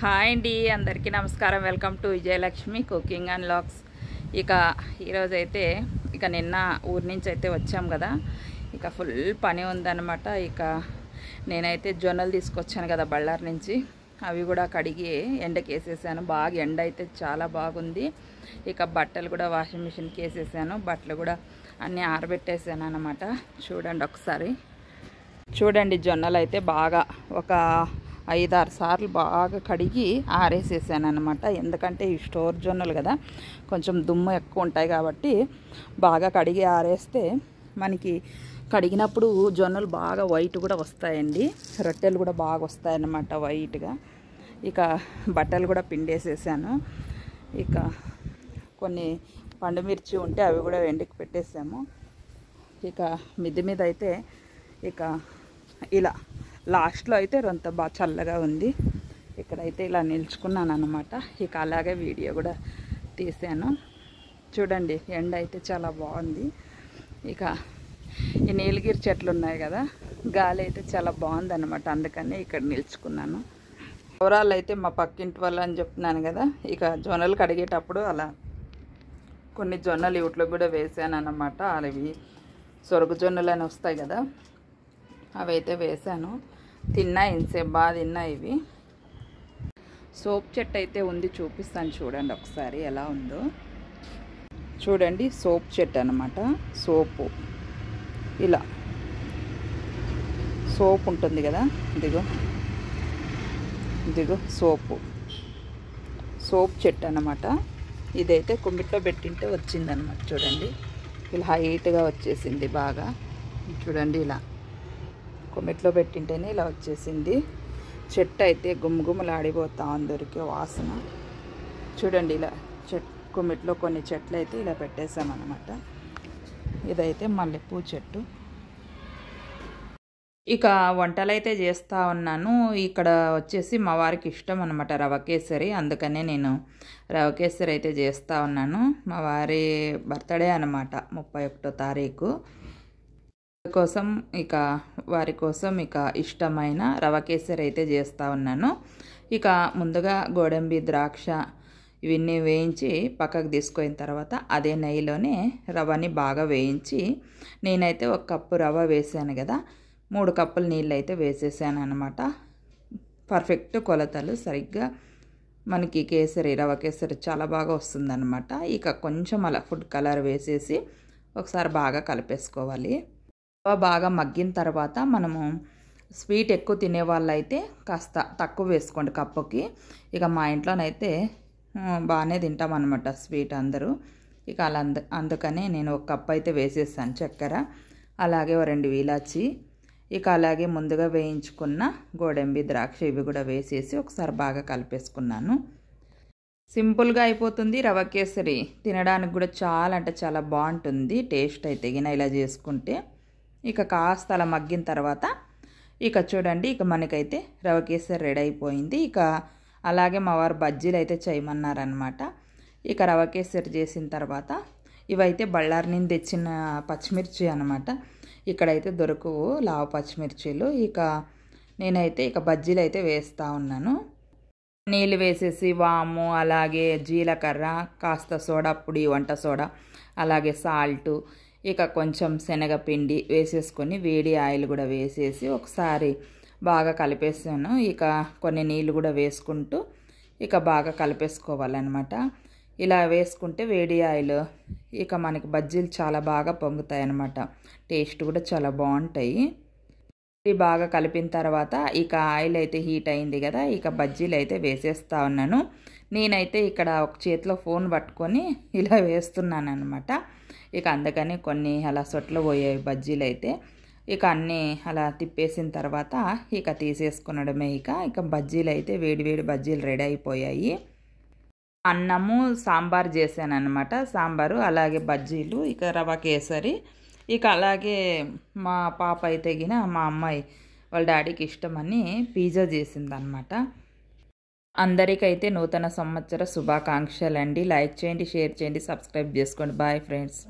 Hi అండి, అందరికీ నమస్కారం. Welcome to Vijayalakshmi cooking and vlogs. ఈరోజు అయితే నిన్న ఊరి నుంచి అయితే వచ్చాం కదా, ఫుల్ పని ఉందన్నమాట. నేనైతే జొన్నలు తీసుకొచ్చాను కదా బళ్ళారి నుంచి, అవి కూడా కడిగి ఎండకి వేసేసాను. బాగా ఎండ అయితే చాలా బాగుంది. బట్టలు కూడా వాషింగ్ మిషన్కి వేసేసాను. బట్టలు కూడా అన్నీ ఆరబెట్టేసాను అన్నమాట. చూడండి ఒకసారి, చూడండి జొన్నలు అయితే బాగా ఒక 5-6 సార్లు బాగా కడిగి ఆరేసేసాను అనమాట. ఎందుకంటే ఈ స్టోర్ జొన్నలు కదా, కొంచెం దుమ్ము ఎక్కువ ఉంటాయి కాబట్టి బాగా కడిగి ఆరేస్తే మనకి కడిగినప్పుడు జొన్నలు బాగా వైట్ కూడా వస్తాయండి. రొట్టెలు కూడా బాగా వస్తాయన్నమాట వైట్గా. బట్టలు కూడా పిండేసేసాను. కొన్ని పండుమిర్చి ఉంటే అవి కూడా ఎండకి పెట్టేసాము. మిద్ది మీద అయితే ఇలా లాస్ట్లో అయితే రొంత బాగా చల్లగా ఉంది. ఇక్కడైతే ఇలా నిల్చుకున్నాను అన్నమాట. అలాగే వీడియో కూడా తీసాను. చూడండి ఎండ అయితే చాలా బాగుంది. ఈ నీలగిరి చెట్లు ఉన్నాయి కదా, గాలి అయితే చాలా బాగుంది అన్నమాట. అందుకని ఇక్కడ నిల్చుకున్నాను. ఓవరాల్ అయితే మా పక్కింటి వాళ్ళు అని చెప్తున్నాను కదా, జొన్నలు కడిగేటప్పుడు అలా కొన్ని జొన్నలు వీటిలో కూడా వేసాను అన్నమాట. అవి సొరుగు జొన్నలు అని వస్తాయి కదా, అవి అయితే వేసాను. తిన్నా ఇంతసేపు బాగా తిన్నా. ఇవి సోప్ చెట్టు అయితే ఉంది, చూపిస్తాను చూడండి ఒకసారి ఎలా ఉందో. చూడండి సోప్ చెట్టు అనమాట. సోపు ఇలా సోప్ ఉంటుంది కదా, ఇదిగో సోప్ చెట్టు అనమాట. ఇదైతే కుమ్మిట్లో పెట్టింటే వచ్చిందనమాట. చూడండి ఇలా హైట్గా వచ్చేసింది బాగా. చూడండి ఇలా కొమ్మిట్లో పెట్టింటేనే ఇలా వచ్చేసింది. చెట్టు అయితే గుమ్మగుమ్మలాడిపోతా అందరికీ వాసన. చూడండి ఇలా కొమ్మిట్లో కొన్ని చెట్లు అయితే ఇలా పెట్టేసామన్నమాట. ఇదైతే మల్లెపూ చెట్టు. వంటలు అయితే చేస్తూ ఉన్నాను. ఇక్కడ వచ్చేసి మా వారికి ఇష్టం అనమాట రవ కేసరి, అందుకనే నేను రవ కేసరి అయితే చేస్తూ ఉన్నాను. మా వారి బర్త్డే అనమాట, 31వ తారీఖు కోసం వారి కోసం ఇష్టమైన రవ కేసరి అయితే చేస్తూ ఉన్నాను. ముందుగా గోడంబి, ద్రాక్ష ఇవన్నీ వేయించి పక్కకు తీసుకున్న తర్వాత అదే నెయ్యిలోనే రవ్వని బాగా వేయించి, నేనైతే 1 కప్పు రవ్వ వేసాను కదా, 3 కప్పులు నీళ్ళు అయితే వేసేసాను అనమాట. పర్ఫెక్ట్ కొలతలు సరిగ్గా మనకి రవ కేసరి చాలా బాగా వస్తుందన్నమాట. కొంచెం అలా ఫుడ్ కలర్ వేసేసి ఒకసారి బాగా కలిపేసుకోవాలి. రవ్వ బాగా మగ్గిన తర్వాత మనము స్వీట్ ఎక్కువ తినే వాళ్ళైతే కాస్త తక్కువ వేసుకోండి కప్పుకి. మా ఇంట్లోనైతే బాగానే తింటామన్నమాట స్వీట్ అందరూ. అలా అందుకనే నేను 1 కప్పు అయితే వేసేసాను చక్కెర, అలాగే 2 ఇలాచి, అలాగే ముందుగా వేయించుకున్న గోడంబి, ద్రాక్ష ఇవి కూడా వేసేసి ఒకసారి బాగా కలిపేసుకున్నాను. సింపుల్గా అయిపోతుంది రవ కేసరి. తినడానికి కూడా చాలా అంటే చాలా బాగుంటుంది టేస్ట్ అయితే ఇలా చేసుకుంటే. కాస్త అలా మగ్గిన తర్వాత చూడండి మనకైతే రవ కేసరి రెడీ అయిపోయింది. అలాగే మా వారు బజ్జీలు అయితే చేయమన్నారనమాట. రవ కేసరి చేసిన తర్వాత ఇవైతే బళ్ళారి నుంచి తెచ్చిన పచ్చిమిర్చి అనమాట. ఇక్కడైతే దొరకవు లావు పచ్చిమిర్చీలు. నేనైతే బజ్జీలు అయితే వేస్తూ ఉన్నాను. నీళ్ళు వేసేసి వాము, అలాగే జీలకర్ర, కాస్త సోడా పొడి, వంట సోడా, అలాగే సాల్టు, కొంచెం శనగపిండి వేసేసుకొని వేడి ఆయిల్ కూడా వేసేసి ఒకసారి బాగా కలిపేసాను. కొన్ని నీళ్ళు కూడా వేసుకుంటూ బాగా కలిపేసుకోవాలన్నమాట. ఇలా వేసుకుంటే వేడి ఆయిల్ మనకి బజ్జీలు చాలా బాగా పొంగుతాయి అన్నమాట. టేస్ట్ కూడా చాలా బాగుంటాయి. బాగా కలిపిన తర్వాత ఆయిల్ అయితే హీట్ అయింది కదా, బజ్జీలు అయితే వేసేస్తూ ఉన్నాను. నేనైతే ఒక చేతిలో ఫోన్ పట్టుకొని ఇలా వేస్తున్నాను అనమాట. అందుకని కొన్ని అలా సొట్లు పోయాయి బజ్జీలు అయితే. అన్నీ అలా తిప్పేసిన తర్వాత తీసేసుకునడమే. బజ్జీలు అయితే వేడి బజ్జీలు రెడీ అయిపోయాయి. అన్నము, సాంబార్ చేశాను అనమాట. సాంబారు అలాగే బజ్జీలు, రవ కేసరి. అలాగే మా పాప అయితే మా అమ్మాయి వాళ్ళ డాడీకి ఇష్టమని పిజ్జా చేసిందనమాట. అందరికైతే నూతన సంవత్సర శుభాకాంక్షలు అండి. లైక్ చేయండి, షేర్ చేయండి, సబ్స్క్రైబ్ చేసుకోండి. Bye friends.